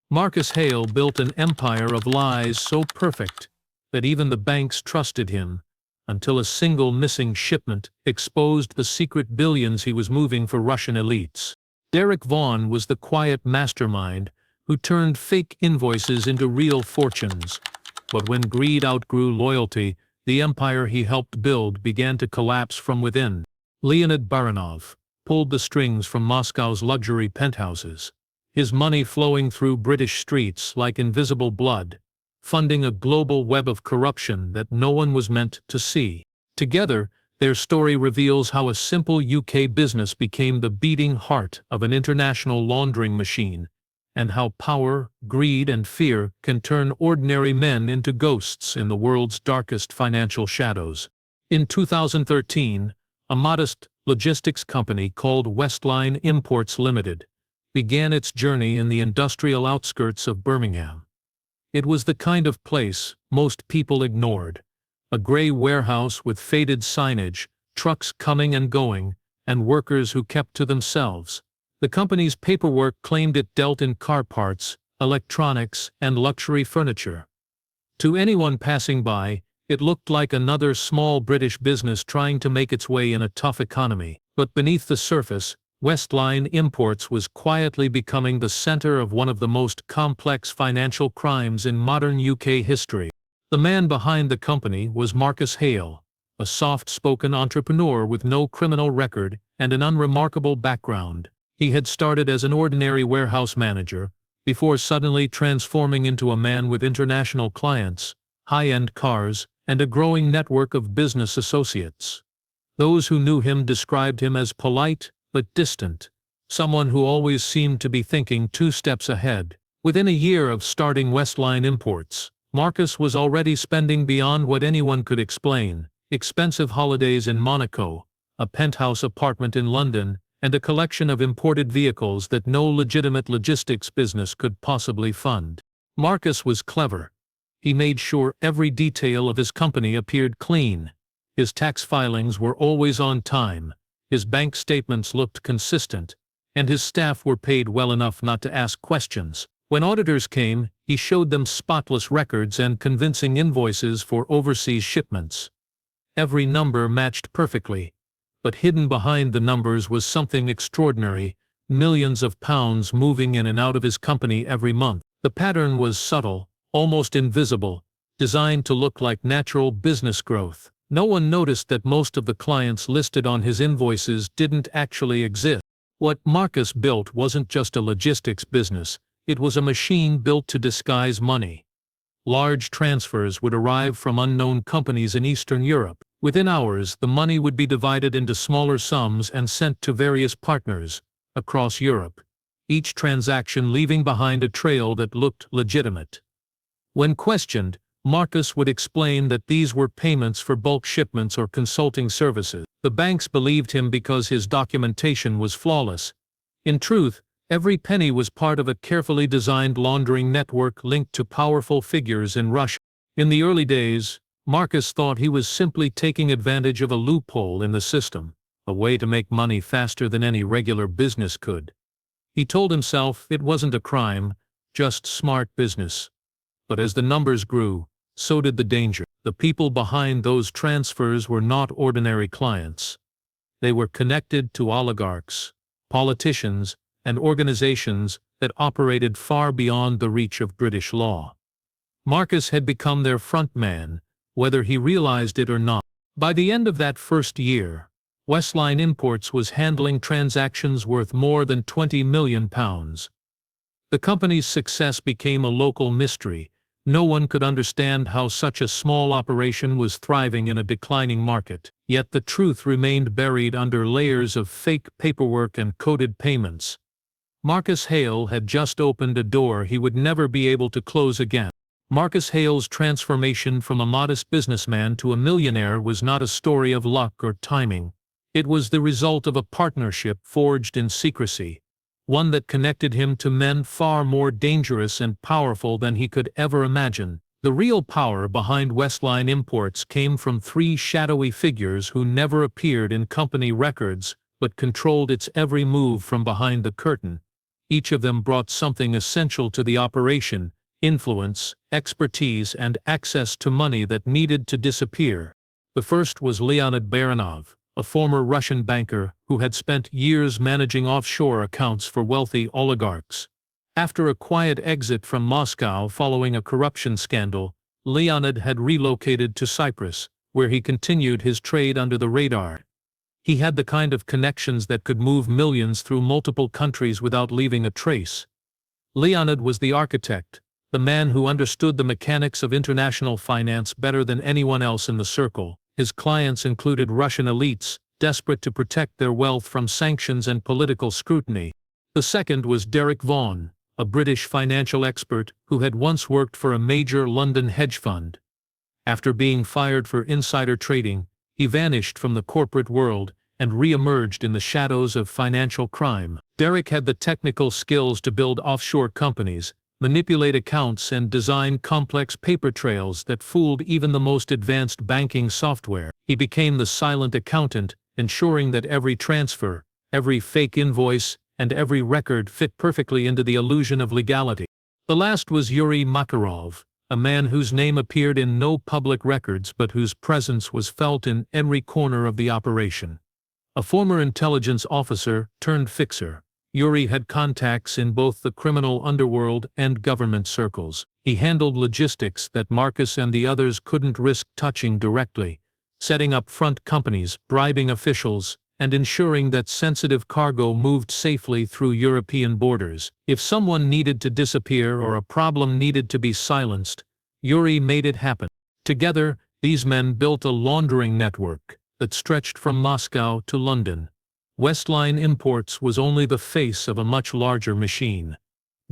Marcus Hale built an empire of lies so perfect that even the banks trusted him, until a single missing shipment exposed the secret billions he was moving for Russian elites. Derek Vaughan was the quiet mastermind who turned fake invoices into real fortunes. But when greed outgrew loyalty, the empire he helped build began to collapse from within. Leonid Baranov pulled the strings from Moscow's luxury penthouses, his money flowing through British streets like invisible blood, funding a global web of corruption that no one was meant to see. Together, their story reveals how a simple UK business became the beating heart of an international laundering machine, and how power, greed, and fear can turn ordinary men into ghosts in the world's darkest financial shadows. In 2013, a modest logistics company called Westline Imports Limited began its journey in the industrial outskirts of Birmingham. It was the kind of place most people ignored. A gray warehouse with faded signage, trucks coming and going, and workers who kept to themselves. The company's paperwork claimed it dealt in car parts, electronics, and luxury furniture. To anyone passing by, it looked like another small British business trying to make its way in a tough economy. But beneath the surface, Westline Imports was quietly becoming the center of one of the most complex financial crimes in modern UK history. The man behind the company was Marcus Hale, a soft-spoken entrepreneur with no criminal record and an unremarkable background. He had started as an ordinary warehouse manager, before suddenly transforming into a man with international clients, high-end cars, and a growing network of business associates. Those who knew him described him as polite but distant, someone who always seemed to be thinking 2 steps ahead. Within a year of starting Westline Imports, Marcus was already spending beyond what anyone could explain: expensive holidays in Monaco, a penthouse apartment in London, and a collection of imported vehicles that no legitimate logistics business could possibly fund. Marcus was clever. He made sure every detail of his company appeared clean. His tax filings were always on time, his bank statements looked consistent, and his staff were paid well enough not to ask questions. When auditors came, he showed them spotless records and convincing invoices for overseas shipments. Every number matched perfectly, but hidden behind the numbers was something extraordinary: millions of pounds moving in and out of his company every month. The pattern was subtle, almost invisible, designed to look like natural business growth. No one noticed that most of the clients listed on his invoices didn't actually exist. What Marcus built wasn't just a logistics business, it was a machine built to disguise money. Large transfers would arrive from unknown companies in Eastern Europe. Within hours, the money would be divided into smaller sums and sent to various partners across Europe, each transaction leaving behind a trail that looked legitimate. When questioned, Marcus would explain that these were payments for bulk shipments or consulting services. The banks believed him because his documentation was flawless. In truth, every penny was part of a carefully designed laundering network linked to powerful figures in Russia. In the early days, Marcus thought he was simply taking advantage of a loophole in the system, a way to make money faster than any regular business could. He told himself it wasn't a crime, just smart business. But as the numbers grew, so did the danger. The people behind those transfers were not ordinary clients. They were connected to oligarchs, politicians, and organizations that operated far beyond the reach of British law. Marcus had become their front man, whether he realized it or not. By the end of that first year, Westline Imports was handling transactions worth more than £20 million. The company's success became a local mystery. No one could understand how such a small operation was thriving in a declining market. Yet the truth remained buried under layers of fake paperwork and coded payments. Marcus Hale had just opened a door he would never be able to close again. Marcus Hale's transformation from a modest businessman to a millionaire was not a story of luck or timing. It was the result of a partnership forged in secrecy, one that connected him to men far more dangerous and powerful than he could ever imagine. The real power behind Westline Imports came from 3 shadowy figures who never appeared in company records but controlled its every move from behind the curtain. Each of them brought something essential to the operation: influence, expertise, and access to money that needed to disappear. The first was Leonid Baranov, a former Russian banker who had spent years managing offshore accounts for wealthy oligarchs. After a quiet exit from Moscow following a corruption scandal, Leonid had relocated to Cyprus, where he continued his trade under the radar. He had the kind of connections that could move millions through multiple countries without leaving a trace. Leonid was the architect, the man who understood the mechanics of international finance better than anyone else in the circle. His clients included Russian elites, desperate to protect their wealth from sanctions and political scrutiny. The second was Derek Vaughan, a British financial expert who had once worked for a major London hedge fund. After being fired for insider trading, he vanished from the corporate world and re-emerged in the shadows of financial crime. Derek had the technical skills to build offshore companies, manipulate accounts, and design complex paper trails that fooled even the most advanced banking software. He became the silent accountant, ensuring that every transfer, every fake invoice, and every record fit perfectly into the illusion of legality. The last was Yuri Makarov, a man whose name appeared in no public records but whose presence was felt in every corner of the operation. A former intelligence officer turned fixer, Yuri had contacts in both the criminal underworld and government circles. He handled logistics that Marcus and the others couldn't risk touching directly, setting up front companies, bribing officials, and ensuring that sensitive cargo moved safely through European borders. If someone needed to disappear or a problem needed to be silenced, Yuri made it happen. Together, these men built a laundering network that stretched from Moscow to London. Westline Imports was only the face of a much larger machine.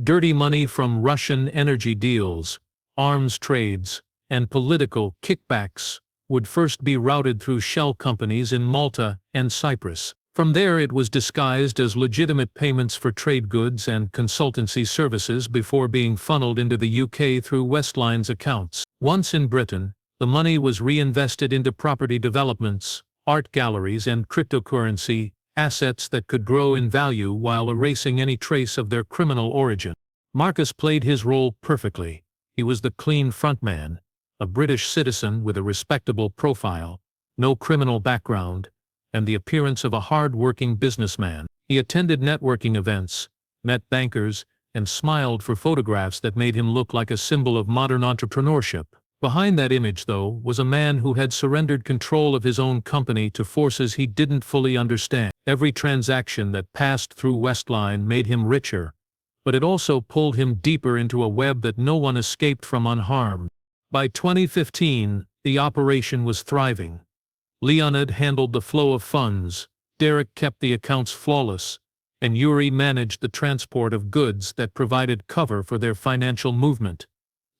Dirty money from Russian energy deals, arms trades, and political kickbacks would first be routed through shell companies in Malta and Cyprus. From there it was disguised as legitimate payments for trade goods and consultancy services before being funneled into the UK through Westline's accounts. Once in Britain, the money was reinvested into property developments, art galleries, and cryptocurrency, assets that could grow in value while erasing any trace of their criminal origin. Marcus played his role perfectly. He was the clean frontman, a British citizen with a respectable profile, no criminal background, and the appearance of a hard-working businessman. He attended networking events, met bankers, and smiled for photographs that made him look like a symbol of modern entrepreneurship. Behind that image, though, was a man who had surrendered control of his own company to forces he didn't fully understand. Every transaction that passed through Westline made him richer, but it also pulled him deeper into a web that no one escaped from unharmed. By 2015, the operation was thriving. Leonid handled the flow of funds, Derek kept the accounts flawless, and Yuri managed the transport of goods that provided cover for their financial movement.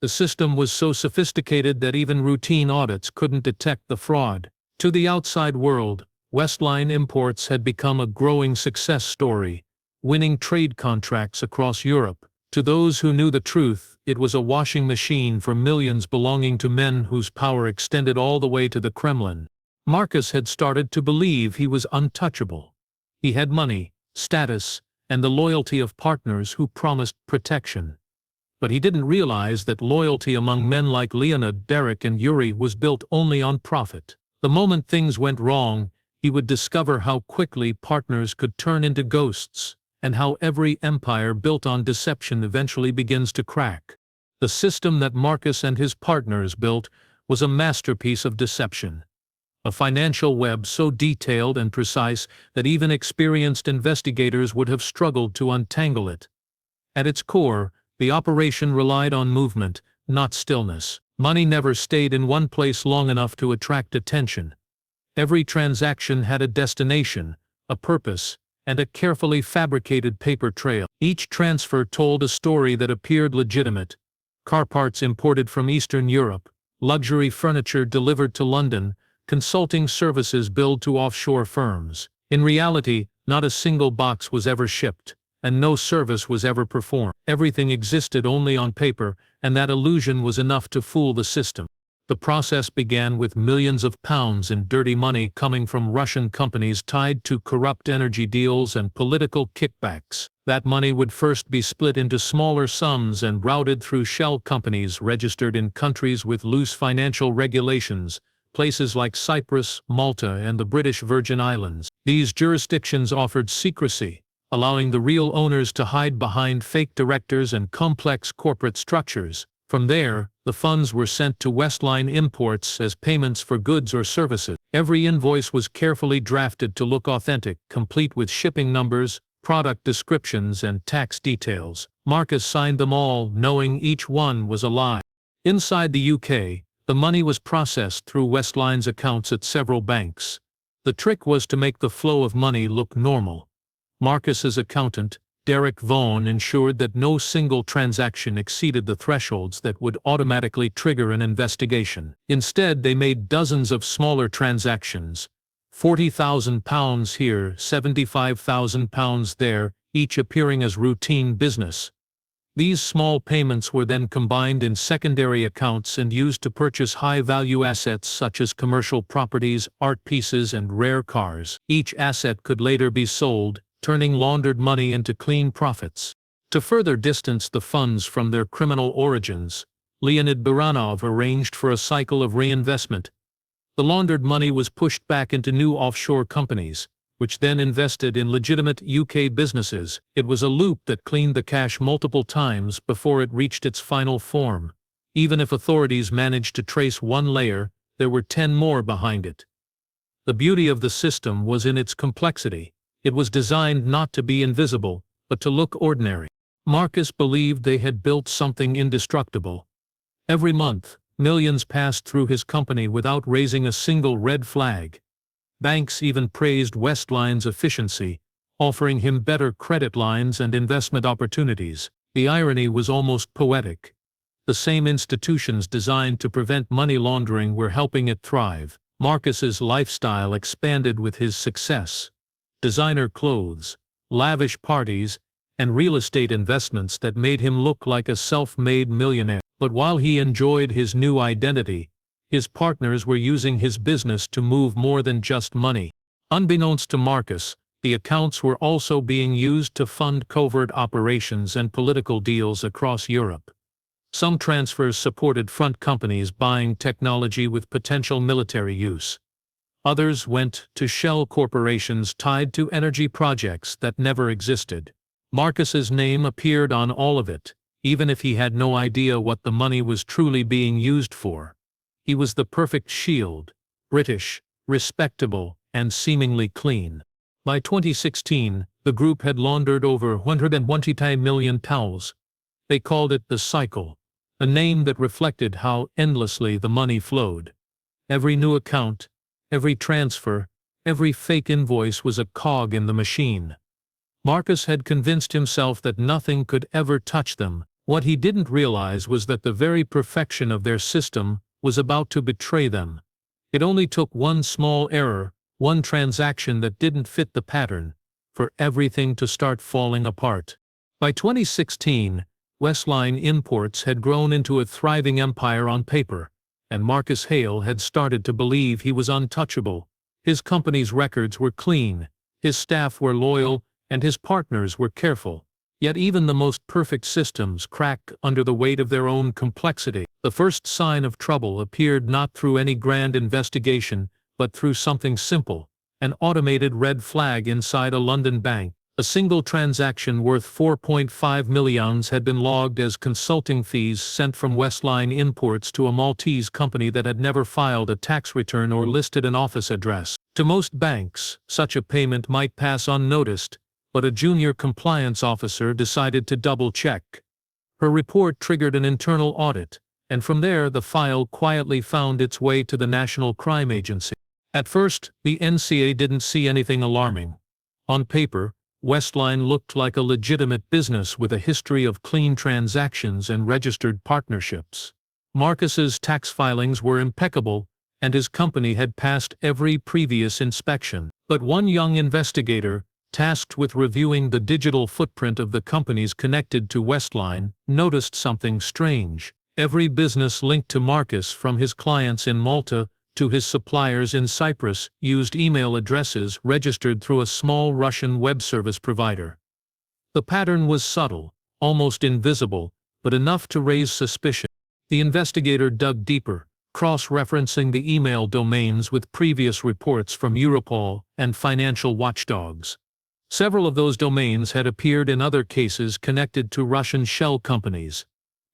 The system was so sophisticated that even routine audits couldn't detect the fraud. To the outside world, Westline Imports had become a growing success story, winning trade contracts across Europe. To those who knew the truth, it was a washing machine for millions belonging to men whose power extended all the way to the Kremlin. Marcus had started to believe he was untouchable. He had money, status, and the loyalty of partners who promised protection. But he didn't realize that loyalty among men like Leonid, Derek, and Yuri was built only on profit. The moment things went wrong, he would discover how quickly partners could turn into ghosts, and how every empire built on deception eventually begins to crack. The system that Marcus and his partners built was a masterpiece of deception. A financial web so detailed and precise that even experienced investigators would have struggled to untangle it. At its core, the operation relied on movement, not stillness. Money never stayed in one place long enough to attract attention. Every transaction had a destination, a purpose, and a carefully fabricated paper trail. Each transfer told a story that appeared legitimate: car parts imported from Eastern Europe, luxury furniture delivered to London, consulting services billed to offshore firms. In reality, not a single box was ever shipped, and no service was ever performed. Everything existed only on paper, and that illusion was enough to fool the system. The process began with millions of pounds in dirty money coming from Russian companies tied to corrupt energy deals and political kickbacks. That money would first be split into smaller sums and routed through shell companies registered in countries with loose financial regulations, places like Cyprus, Malta, and the British Virgin Islands. These jurisdictions offered secrecy, allowing the real owners to hide behind fake directors and complex corporate structures. From there, the funds were sent to Westline Imports as payments for goods or services. Every invoice was carefully drafted to look authentic, complete with shipping numbers, product descriptions, and tax details. Marcus signed them all, knowing each one was a lie. Inside the UK, the money was processed through Westline's accounts at several banks. The trick was to make the flow of money look normal. Marcus's accountant, Derek Vaughan, ensured that no single transaction exceeded the thresholds that would automatically trigger an investigation. Instead, they made dozens of smaller transactions, £40,000 here, £75,000 there, each appearing as routine business. These small payments were then combined in secondary accounts and used to purchase high-value assets such as commercial properties, art pieces, and rare cars. Each asset could later be sold, turning laundered money into clean profits. To further distance the funds from their criminal origins, Leonid Baranov arranged for a cycle of reinvestment. The laundered money was pushed back into new offshore companies, which then invested in legitimate UK businesses. It was a loop that cleaned the cash multiple times before it reached its final form. Even if authorities managed to trace one layer, there were 10 more behind it. The beauty of the system was in its complexity. It was designed not to be invisible, but to look ordinary. Marcus believed they had built something indestructible. Every month, millions passed through his company without raising a single red flag. Banks even praised Westline's efficiency, offering him better credit lines and investment opportunities. The irony was almost poetic. The same institutions designed to prevent money laundering were helping it thrive. Marcus's lifestyle expanded with his success. Designer clothes, lavish parties, and real estate investments that made him look like a self-made millionaire. But while he enjoyed his new identity, his partners were using his business to move more than just money. Unbeknownst to Marcus, the accounts were also being used to fund covert operations and political deals across Europe. Some transfers supported front companies buying technology with potential military use. Others went to shell corporations tied to energy projects that never existed. Marcus's name appeared on all of it, even if he had no idea what the money was truly being used for. He was the perfect shield, British, respectable, and seemingly clean. By 2016, the group had laundered over £120 million. They called it the Cycle, a name that reflected how endlessly the money flowed. Every new account, every transfer, every fake invoice was a cog in the machine. Marcus had convinced himself that nothing could ever touch them. What he didn't realize was that the very perfection of their system was about to betray them. It only took one small error, one transaction that didn't fit the pattern, for everything to start falling apart. By 2016, Westline Imports had grown into a thriving empire on paper, and Marcus Hale had started to believe he was untouchable. His company's records were clean, his staff were loyal, and his partners were careful. Yet even the most perfect systems crack under the weight of their own complexity. The first sign of trouble appeared not through any grand investigation, but through something simple: an automated red flag inside a London bank. A single transaction worth £4.5 million had been logged as consulting fees sent from Westline Imports to a Maltese company that had never filed a tax return or listed an office address. To most banks, such a payment might pass unnoticed, but a junior compliance officer decided to double-check. Her report triggered an internal audit, and from there the file quietly found its way to the National Crime Agency. At first, the NCA didn't see anything alarming. On paper, Westline looked like a legitimate business with a history of clean transactions and registered partnerships. Marcus's tax filings were impeccable, and his company had passed every previous inspection. But one young investigator, tasked with reviewing the digital footprint of the companies connected to Westline, noticed something strange. Every business linked to Marcus, from his clients in Malta to his suppliers in Cyprus, used email addresses registered through a small Russian web service provider. The pattern was subtle, almost invisible, but enough to raise suspicion. The investigator dug deeper, cross-referencing the email domains with previous reports from Europol and financial watchdogs. Several of those domains had appeared in other cases connected to Russian shell companies.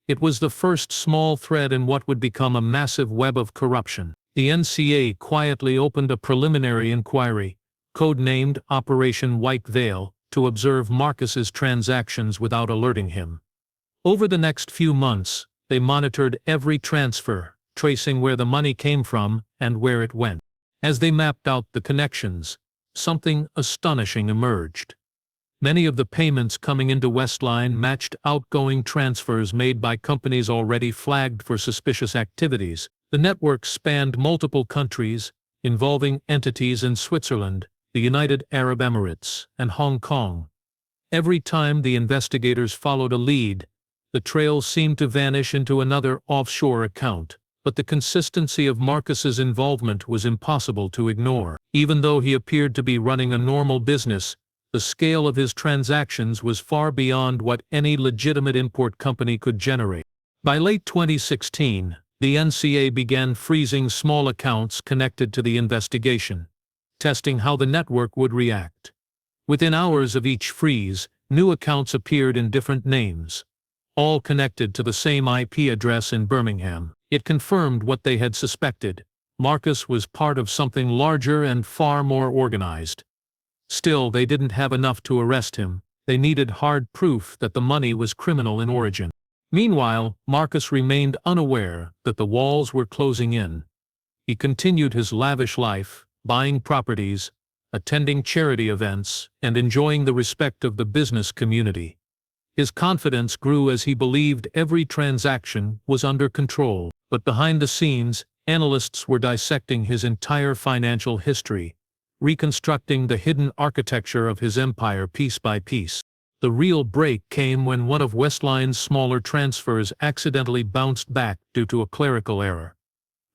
It was the first small thread in what would become a massive web of corruption. The NCA quietly opened a preliminary inquiry, codenamed Operation White Veil, to observe Marcus's transactions without alerting him. Over the next few months, they monitored every transfer, tracing where the money came from and where it went. As they mapped out the connections, something astonishing emerged. Many of the payments coming into Westline matched outgoing transfers made by companies already flagged for suspicious activities. The network spanned multiple countries, involving entities in Switzerland, the United Arab Emirates, and Hong Kong. Every time the investigators followed a lead, the trail seemed to vanish into another offshore account, but the consistency of Marcus's involvement was impossible to ignore. Even though he appeared to be running a normal business, the scale of his transactions was far beyond what any legitimate import company could generate. By late 2016, the NCA began freezing small accounts connected to the investigation, testing how the network would react. Within hours of each freeze, new accounts appeared in different names, all connected to the same IP address in Birmingham. It confirmed what they had suspected. Marcus was part of something larger and far more organized. Still, they didn't have enough to arrest him. They needed hard proof that the money was criminal in origin. Meanwhile, Marcus remained unaware that the walls were closing in. He continued his lavish life, buying properties, attending charity events, and enjoying the respect of the business community. His confidence grew as he believed every transaction was under control. But behind the scenes, analysts were dissecting his entire financial history, reconstructing the hidden architecture of his empire piece by piece. The real break came when one of Westline's smaller transfers accidentally bounced back due to a clerical error.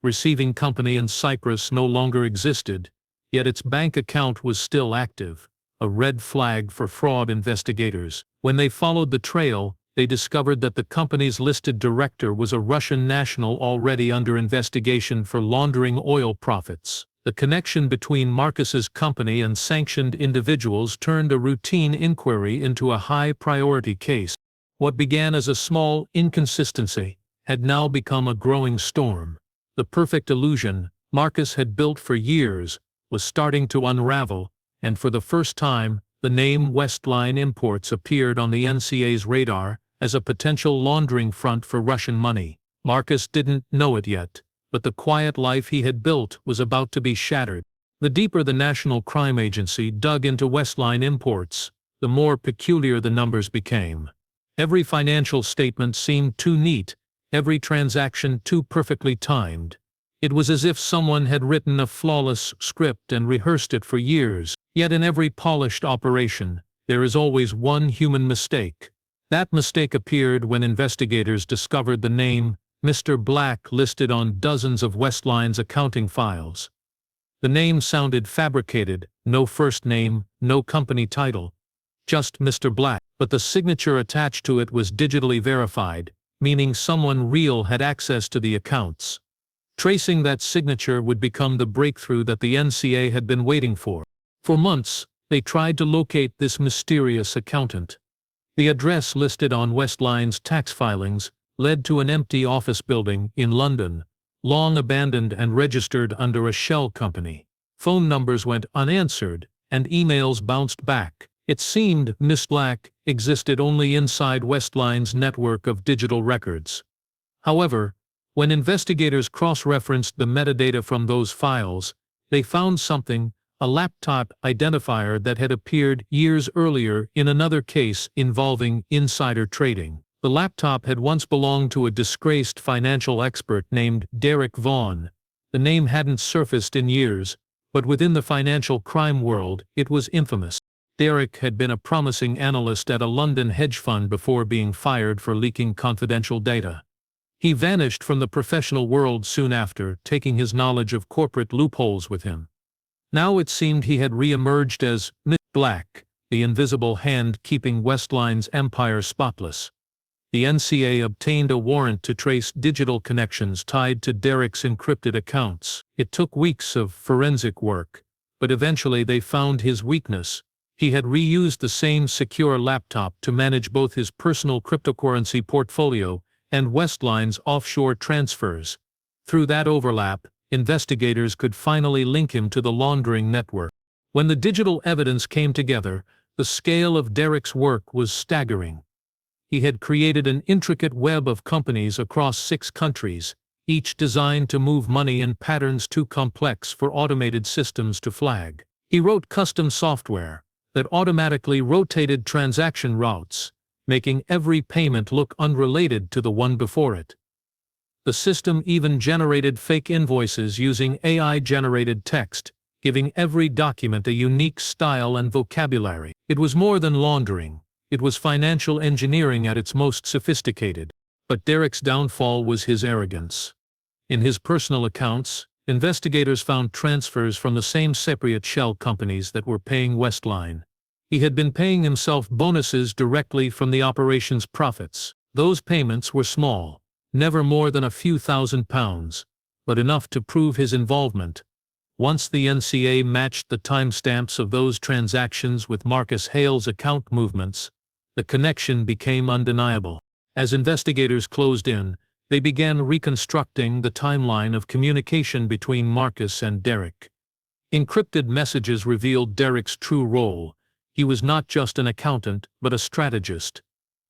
Receiving company in Cyprus no longer existed, yet its bank account was still active, a red flag for fraud investigators. When they followed the trail, they discovered that the company's listed director was a Russian national already under investigation for laundering oil profits. The connection between Marcus's company and sanctioned individuals turned a routine inquiry into a high-priority case. What began as a small inconsistency had now become a growing storm. The perfect illusion Marcus had built for years was starting to unravel, and for the first time, the name Westline Imports appeared on the NCA's radar as a potential laundering front for Russian money. Marcus didn't know it yet, but the quiet life he had built was about to be shattered. The deeper the National Crime Agency dug into Westline Imports, the more peculiar the numbers became. Every financial statement seemed too neat, every transaction too perfectly timed. It was as if someone had written a flawless script and rehearsed it for years. Yet in every polished operation, there is always one human mistake. That mistake appeared when investigators discovered the name Mr. Black listed on dozens of Westline's accounting files. The name sounded fabricated, no first name, no company title, just Mr. Black, but the signature attached to it was digitally verified, meaning someone real had access to the accounts. Tracing that signature would become the breakthrough that the NCA had been waiting for. For months, they tried to locate this mysterious accountant. The address listed on Westline's tax filings led to an empty office building in London, long abandoned and registered under a shell company. Phone numbers went unanswered, and emails bounced back. It seemed Miss Black existed only inside Westline's network of digital records. However, when investigators cross-referenced the metadata from those files, they found something, a laptop identifier that had appeared years earlier in another case involving insider trading. The laptop had once belonged to a disgraced financial expert named Derek Vaughan. The name hadn't surfaced in years, but within the financial crime world, it was infamous. Derek had been a promising analyst at a London hedge fund before being fired for leaking confidential data. He vanished from the professional world soon after, taking his knowledge of corporate loopholes with him. Now it seemed he had re-emerged as Mr. Black, the invisible hand keeping Westline's empire spotless. The NCA obtained a warrant to trace digital connections tied to Derek's encrypted accounts. It took weeks of forensic work, but eventually they found his weakness. He had reused the same secure laptop to manage both his personal cryptocurrency portfolio and Westline's offshore transfers. Through that overlap, investigators could finally link him to the laundering network. When the digital evidence came together, the scale of Derek's work was staggering. He had created an intricate web of companies across 6 countries, each designed to move money in patterns too complex for automated systems to flag. He wrote custom software that automatically rotated transaction routes, making every payment look unrelated to the one before it. The system even generated fake invoices using AI-generated text, giving every document a unique style and vocabulary. It was more than laundering. It was financial engineering at its most sophisticated. But Derek's downfall was his arrogance. In his personal accounts, investigators found transfers from the same separate shell companies that were paying Westline. He had been paying himself bonuses directly from the operation's profits. Those payments were small, never more than a few £1,000s, but enough to prove his involvement. Once the NCA matched the timestamps of those transactions with Marcus Hale's account movements, the connection became undeniable. As investigators closed in, they began reconstructing the timeline of communication between Marcus and Derek. Encrypted messages revealed Derek's true role. He was not just an accountant, but a strategist,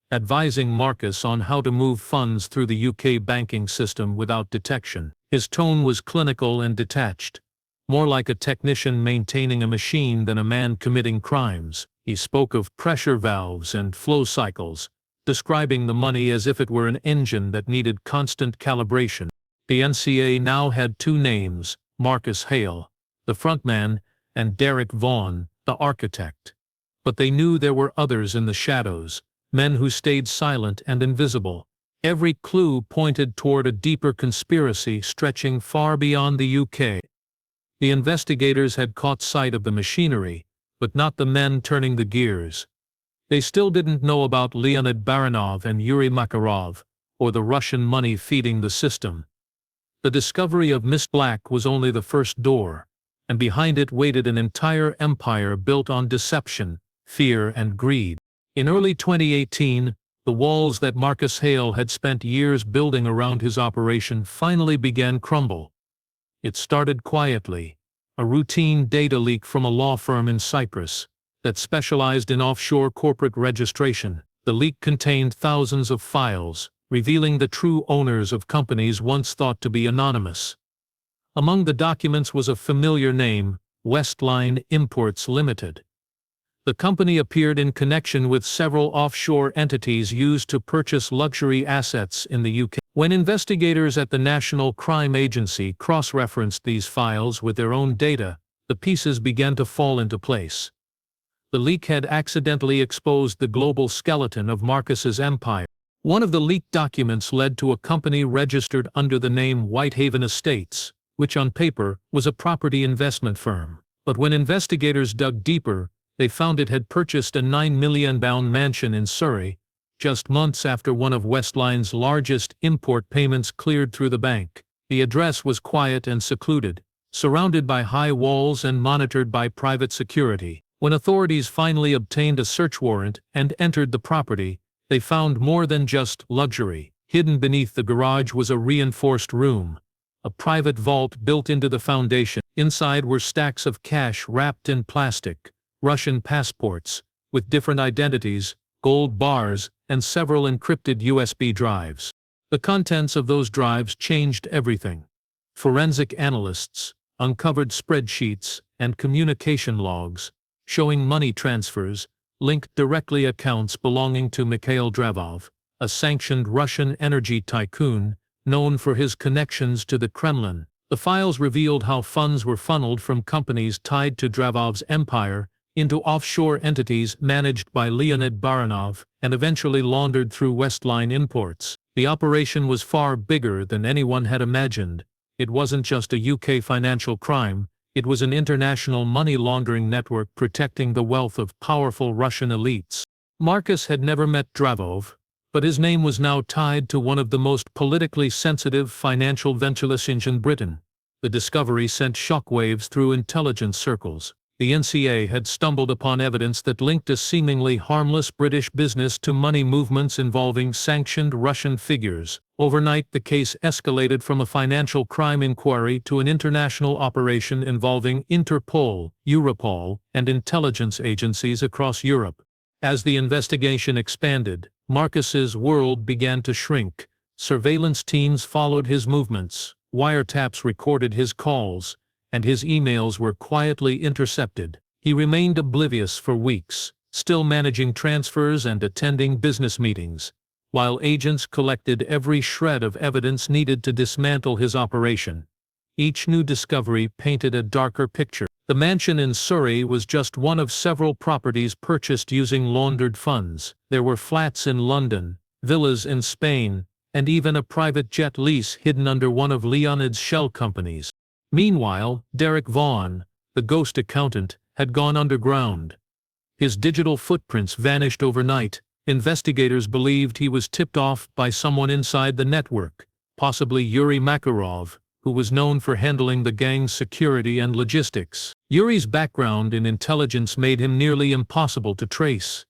advising Marcus on how to move funds through the UK banking system without detection. His tone was clinical and detached, more like a technician maintaining a machine than a man committing crimes. He spoke of pressure valves and flow cycles, describing the money as if it were an engine that needed constant calibration. The NCA now had 2 names, Marcus Hale, the frontman, and Derek Vaughan, the architect. But they knew there were others in the shadows, men who stayed silent and invisible. Every clue pointed toward a deeper conspiracy stretching far beyond the UK. The investigators had caught sight of the machinery, but not the men turning the gears. They still didn't know about Leonid Baranov and Yuri Makarov, or the Russian money feeding the system. The discovery of Miss Black was only the first door, and behind it waited an entire empire built on deception, fear, and greed. In early 2018, the walls that Marcus Hale had spent years building around his operation finally began crumble. It started quietly, a routine data leak from a law firm in Cyprus that specialized in offshore corporate registration. The leak contained thousands of files, revealing the true owners of companies once thought to be anonymous. Among the documents was a familiar name, Westline Imports Limited. The company appeared in connection with several offshore entities used to purchase luxury assets in the UK. When investigators at the National Crime Agency cross-referenced these files with their own data, the pieces began to fall into place. The leak had accidentally exposed the global skeleton of Marcus's empire. One of the leaked documents led to a company registered under the name Whitehaven Estates, which on paper was a property investment firm. But when investigators dug deeper, they found it had purchased a £9 million mansion in Surrey, just months after one of Westline's largest import payments cleared through the bank. The address was quiet and secluded, surrounded by high walls and monitored by private security. When authorities finally obtained a search warrant and entered the property, they found more than just luxury. Hidden beneath the garage was a reinforced room, a private vault built into the foundation. Inside were stacks of cash wrapped in plastic, Russian passports, with different identities, gold bars, and several encrypted USB drives. The contents of those drives changed everything. Forensic analysts uncovered spreadsheets and communication logs, showing money transfers, linked directly accounts belonging to Mikhail Dravov, a sanctioned Russian energy tycoon known for his connections to the Kremlin. The files revealed how funds were funneled from companies tied to Dravov's empire into offshore entities managed by Leonid Baranov and eventually laundered through Westline Imports. The operation was far bigger than anyone had imagined. It wasn't just a UK financial crime, It was an international money laundering network protecting the wealth of powerful Russian elites. Marcus had never met Dravov, but his name was now tied to one of the most politically sensitive financial ventures in Britain. The discovery sent shockwaves through intelligence circles. The NCA had stumbled upon evidence that linked a seemingly harmless British business to money movements involving sanctioned Russian figures. Overnight, the case escalated from a financial crime inquiry to an international operation involving Interpol, Europol, and intelligence agencies across Europe. As the investigation expanded, Marcus's world began to shrink. Surveillance teams followed his movements, wiretaps recorded his calls, and his emails were quietly intercepted. He remained oblivious for weeks, still managing transfers and attending business meetings, while agents collected every shred of evidence needed to dismantle his operation. Each new discovery painted a darker picture. The mansion in Surrey was just one of several properties purchased using laundered funds. There were flats in London, villas in Spain, and even a private jet lease hidden under one of Leonid's shell companies. Meanwhile, Derek Vaughan, the ghost accountant, had gone underground. His digital footprints vanished overnight. Investigators believed he was tipped off by someone inside the network, possibly Yuri Makarov, who was known for handling the gang's security and logistics. Yuri's background in intelligence made him nearly impossible to trace.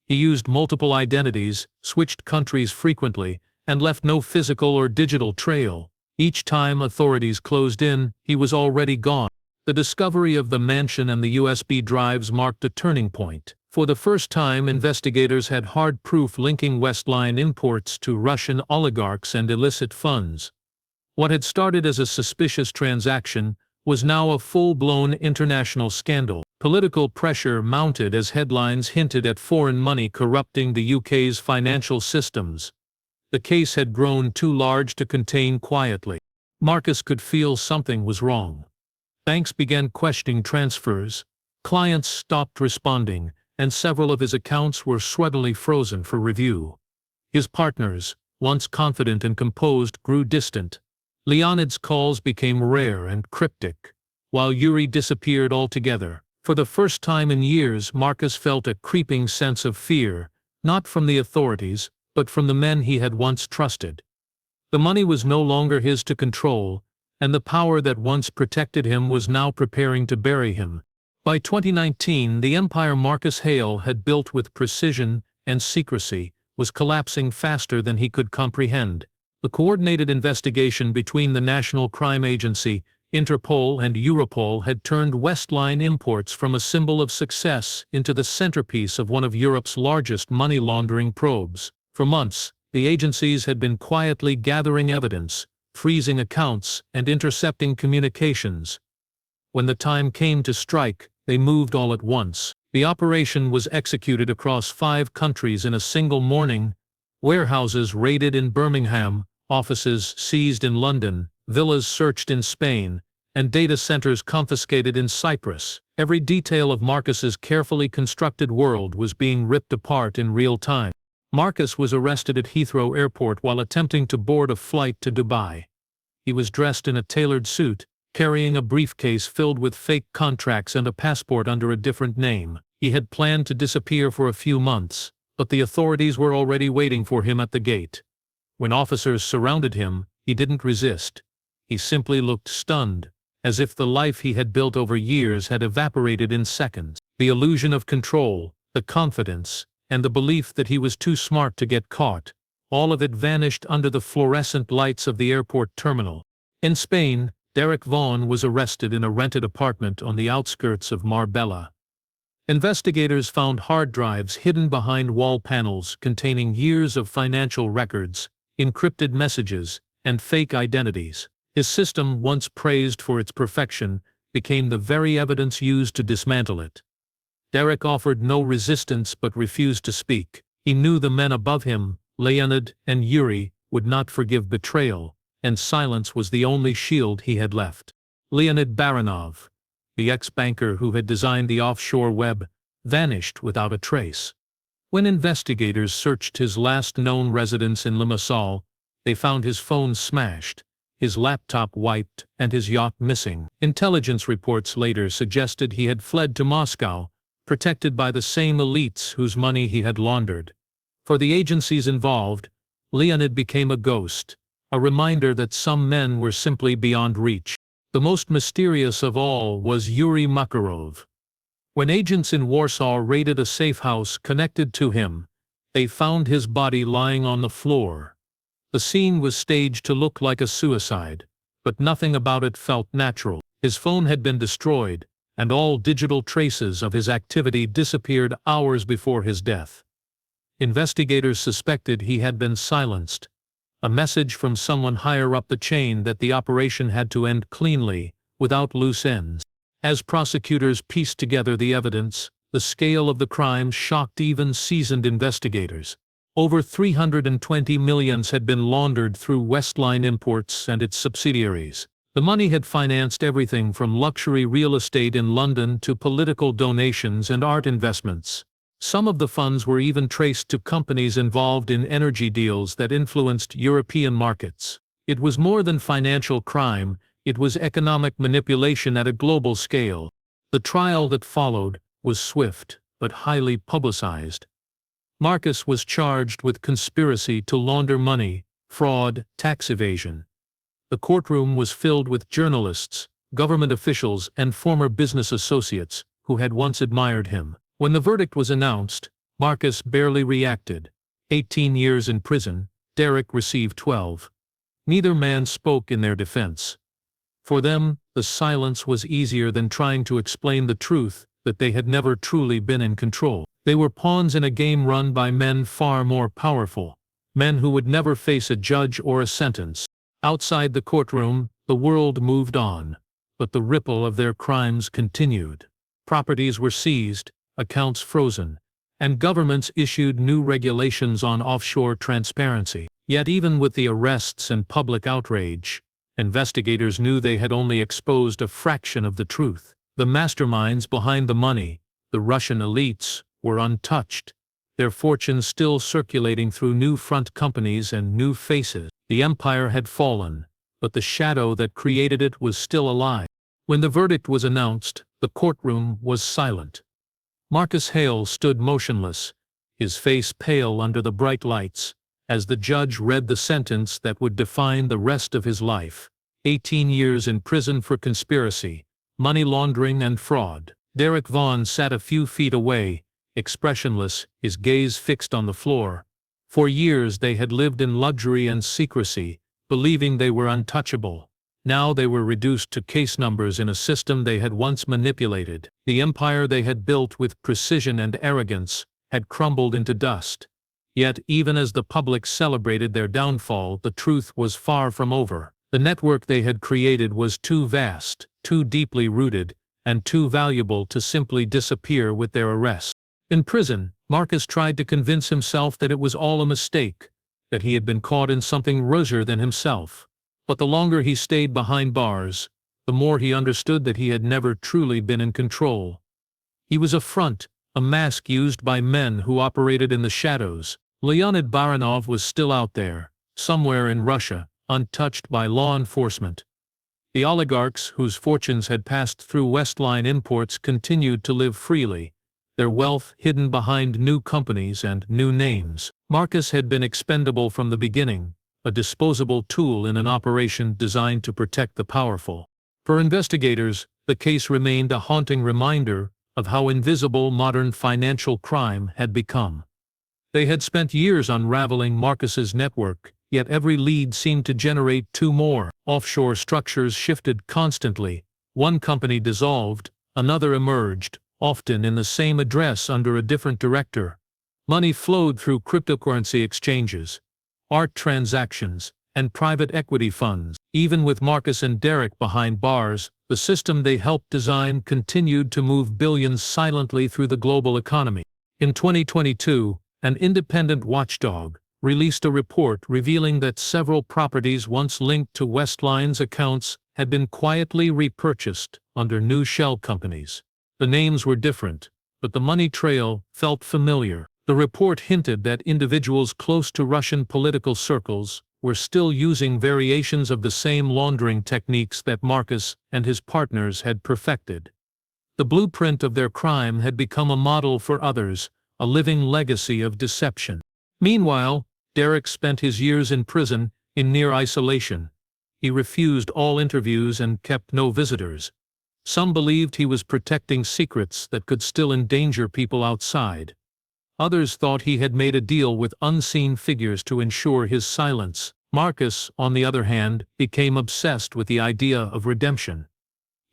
He used multiple identities, switched countries frequently, and left no physical or digital trail. Each time authorities closed in, he was already gone. The discovery of the mansion and the USB drives marked a turning point. For the first time, investigators had hard proof linking Westline imports to Russian oligarchs and illicit funds. What had started as a suspicious transaction was now a full-blown international scandal. Political pressure mounted as headlines hinted at foreign money corrupting the UK's financial systems. The case had grown too large to contain quietly. Marcus could feel something was wrong. Banks began questioning transfers, clients stopped responding, and several of his accounts were suddenly frozen for review. His partners, once confident and composed, grew distant. Leonid's calls became rare and cryptic, while Yuri disappeared altogether. For the first time in years, Marcus felt a creeping sense of fear, not from the authorities, but from the men he had once trusted. The money was no longer his to control, and the power that once protected him was now preparing to bury him. By 2019, the empire Marcus Hale had built with precision and secrecy was collapsing faster than he could comprehend. The coordinated investigation between the National Crime Agency, Interpol, and Europol had turned Westline imports from a symbol of success into the centerpiece of one of Europe's largest money laundering probes. For months, the agencies had been quietly gathering evidence, freezing accounts, and intercepting communications. When the time came to strike, they moved all at once. The operation was executed across 5 countries in a single morning. Warehouses raided in Birmingham, offices seized in London, villas searched in Spain, and data centers confiscated in Cyprus. Every detail of Marcus's carefully constructed world was being ripped apart in real time. Marcus was arrested at Heathrow Airport while attempting to board a flight to Dubai. He was dressed in a tailored suit, carrying a briefcase filled with fake contracts and a passport under a different name. He had planned to disappear for a few months, but the authorities were already waiting for him at the gate. When officers surrounded him, he didn't resist. He simply looked stunned, as if the life he had built over years had evaporated in seconds. The illusion of control, the confidence, and the belief that he was too smart to get caught, all of it vanished under the fluorescent lights of the airport terminal. In Spain, Derek Vaughan was arrested in a rented apartment on the outskirts of Marbella. Investigators found hard drives hidden behind wall panels containing years of financial records, encrypted messages, and fake identities. His system, once praised for its perfection, became the very evidence used to dismantle it. Derek offered no resistance but refused to speak. He knew the men above him, Leonid and Yuri, would not forgive betrayal, and silence was the only shield he had left. Leonid Baranov, the ex-banker who had designed the offshore web, vanished without a trace. When investigators searched his last known residence in Limassol, they found his phone smashed, his laptop wiped, and his yacht missing. Intelligence reports later suggested he had fled to Moscow, protected by the same elites whose money he had laundered. For the agencies involved, Leonid became a ghost, a reminder that some men were simply beyond reach. The most mysterious of all was Yuri Makarov. When agents in Warsaw raided a safe house connected to him, they found his body lying on the floor. The scene was staged to look like a suicide, but nothing about it felt natural. His phone had been destroyed, and all digital traces of his activity disappeared hours before his death. Investigators suspected he had been silenced, a message from someone higher up the chain that the operation had to end cleanly, without loose ends. As prosecutors pieced together the evidence, the scale of the crime shocked even seasoned investigators. Over 320 million had been laundered through Westline Imports and its subsidiaries. The money had financed everything from luxury real estate in London to political donations and art investments. Some of the funds were even traced to companies involved in energy deals that influenced European markets. It was more than financial crime, it was economic manipulation at a global scale. The trial that followed was swift, but highly publicized. Marcus was charged with conspiracy to launder money, fraud, tax evasion. The courtroom was filled with journalists, government officials, and former business associates who had once admired him. When the verdict was announced, Marcus barely reacted. 18 years in prison, Derek received 12. Neither man spoke in their defense. For them, the silence was easier than trying to explain the truth that they had never truly been in control. They were pawns in a game run by men far more powerful, men who would never face a judge or a sentence. Outside the courtroom, the world moved on, but the ripple of their crimes continued. Properties were seized, accounts frozen, and governments issued new regulations on offshore transparency. Yet even with the arrests and public outrage, investigators knew they had only exposed a fraction of the truth. The masterminds behind the money, the Russian elites, were untouched, their fortunes still circulating through new front companies and new faces. The empire had fallen, but the shadow that created it was still alive. When the verdict was announced, the courtroom was silent. Marcus Hale stood motionless, his face pale under the bright lights, as the judge read the sentence that would define the rest of his life. 18 years in prison for conspiracy, money laundering and fraud. Derek Vaughan sat a few feet away, expressionless, his gaze fixed on the floor. For years they had lived in luxury and secrecy, believing they were untouchable. Now they were reduced to case numbers in a system they had once manipulated. The empire they had built with precision and arrogance had crumbled into dust. Yet even as the public celebrated their downfall, the truth was far from over. The network they had created was too vast, too deeply rooted, and too valuable to simply disappear with their arrest. In prison, Marcus tried to convince himself that it was all a mistake, that he had been caught in something rosier than himself. But the longer he stayed behind bars, the more he understood that he had never truly been in control. He was a front, a mask used by men who operated in the shadows. Leonid Baranov was still out there, somewhere in Russia, untouched by law enforcement. The oligarchs whose fortunes had passed through Westline Imports continued to live freely, their wealth hidden behind new companies and new names. Marcus had been expendable from the beginning, a disposable tool in an operation designed to protect the powerful. For investigators, the case remained a haunting reminder of how invisible modern financial crime had become. They had spent years unraveling Marcus's network, yet every lead seemed to generate two more. Offshore structures shifted constantly. One company dissolved, another emerged, often in the same address under a different director. Money flowed through cryptocurrency exchanges, art transactions, and private equity funds. Even with Marcus and Derek behind bars, the system they helped design continued to move billions silently through the global economy. In 2022, an independent watchdog released a report revealing that several properties once linked to Westline's accounts had been quietly repurchased under new shell companies. The names were different, but the money trail felt familiar. The report hinted that individuals close to Russian political circles were still using variations of the same laundering techniques that Marcus and his partners had perfected. The blueprint of their crime had become a model for others, a living legacy of deception. Meanwhile, Derek spent his years in prison, in near isolation. He refused all interviews and kept no visitors. Some believed he was protecting secrets that could still endanger people outside. Others thought he had made a deal with unseen figures to ensure his silence. Marcus, on the other hand, became obsessed with the idea of redemption.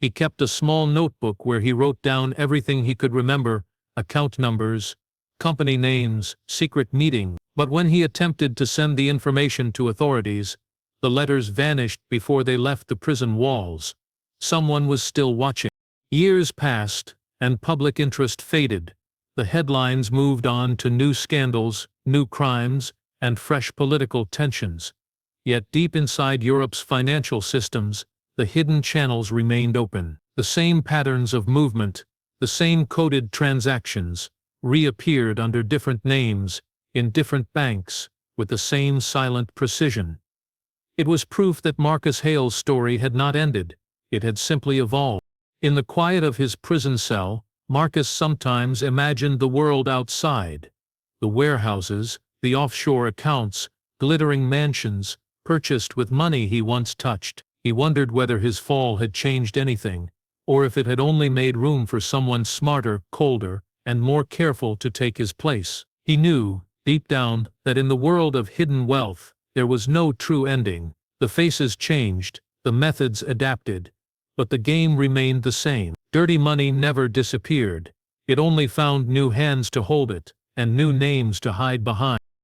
He kept a small notebook where he wrote down everything he could remember: account numbers, company names, secret meetings. But when he attempted to send the information to authorities, the letters vanished before they left the prison walls. Someone was still watching. Years passed, and public interest faded. The headlines moved on to new scandals, new crimes, and fresh political tensions. Yet deep inside Europe's financial systems, the hidden channels remained open. The same patterns of movement, the same coded transactions, reappeared under different names, in different banks, with the same silent precision. It was proof that Marcus Hale's story had not ended. It had simply evolved. In the quiet of his prison cell, Marcus sometimes imagined the world outside. The warehouses, the offshore accounts, glittering mansions, purchased with money he once touched. He wondered whether his fall had changed anything, or if it had only made room for someone smarter, colder, and more careful to take his place. He knew, deep down, that in the world of hidden wealth, there was no true ending. The faces changed, the methods adapted, but the game remained the same. Dirty money never disappeared. It only found new hands to hold it, and new names to hide behind.